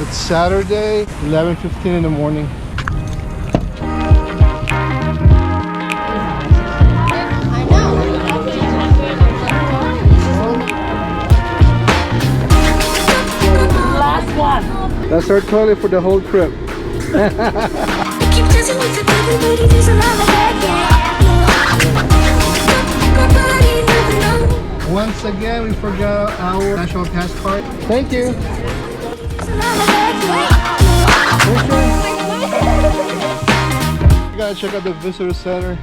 It's Saturday, 11:15 in the morning. Last one. That's our toilet for the whole trip. Once again, we forgot our national pass card. Thank you. We gotta check out the visitor center,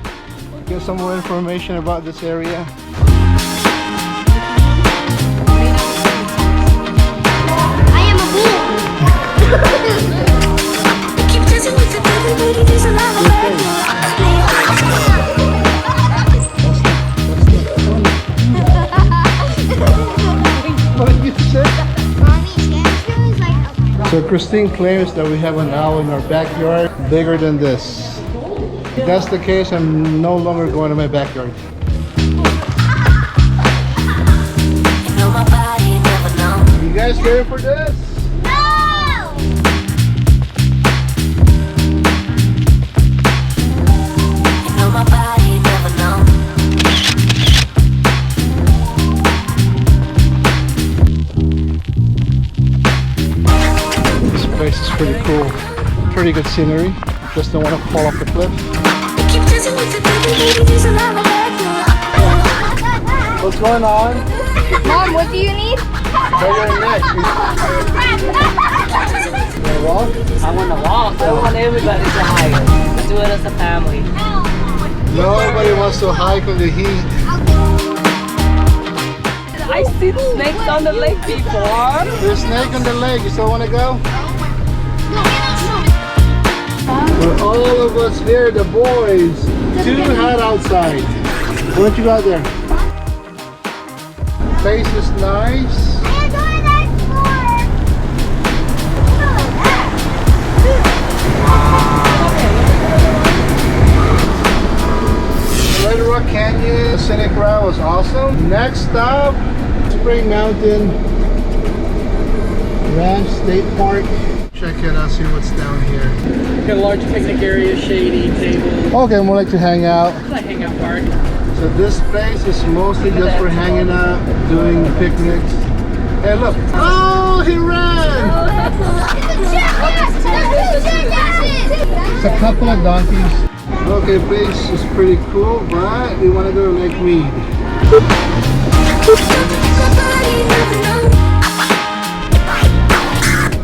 get some more information about this area. I am a fool. What did you say? So Christine claims that we have an owl in our backyard bigger than this. If that's the case, I'm no longer going to my backyard. You guys ready for this? This place is pretty cool. Pretty good scenery. Just don't want to fall off the cliff. What's going on? Mom, what do you need? Right next. You wanna walk? I want to walk. I want everybody to hike. Let's do it as a family. Nobody wants to hike in the heat. I see the snakes on the lake before. There's a snake on the lake. You still want to go? We're all of us here, the boys. Too hot outside. Why don't you go out there? Place is nice. Red Rock Canyon, the scenic route was awesome. Next stop, Spring Mountain Ranch State Park. Check it out, see what's down here. Got a large picnic area, shady table. Okay, more like to hang out. It's like hangout park. So this place is mostly just for hanging out, doing picnics. Hey, look! Oh, he ran! It's a couple of donkeys. Okay, place is pretty cool, but we want to go to Lake Mead.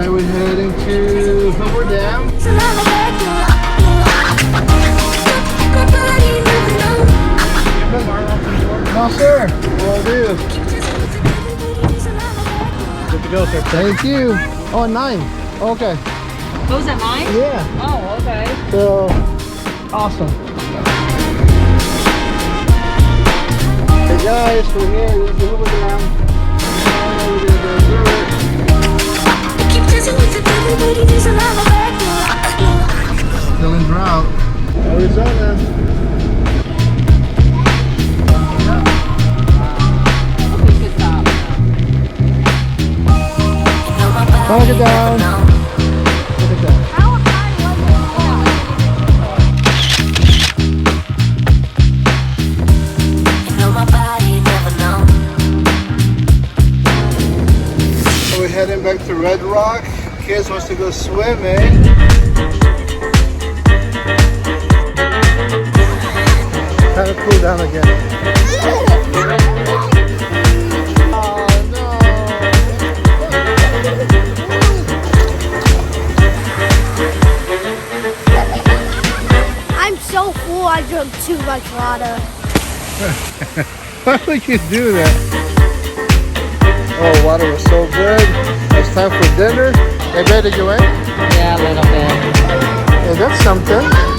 And we're heading to Hoover Dam. No, sir. Will do. Good to go, sir. Thank you. Oh, 9. Okay. Those at 9? Yeah. Oh, okay. So, awesome. Hey guys, we're here. This is the Hoover Dam. We're gonna go through it. Still in drought. Arizona. Look it down. Look at that. So we're heading back to Red Rock. Kids wants to go swimming. Kind of cool down again. So full, I drank too much water. Why would you do that? Oh, water was so good. It's time for dinner. Hey, babe, did you win? Yeah, a little bit. Hey, that's something.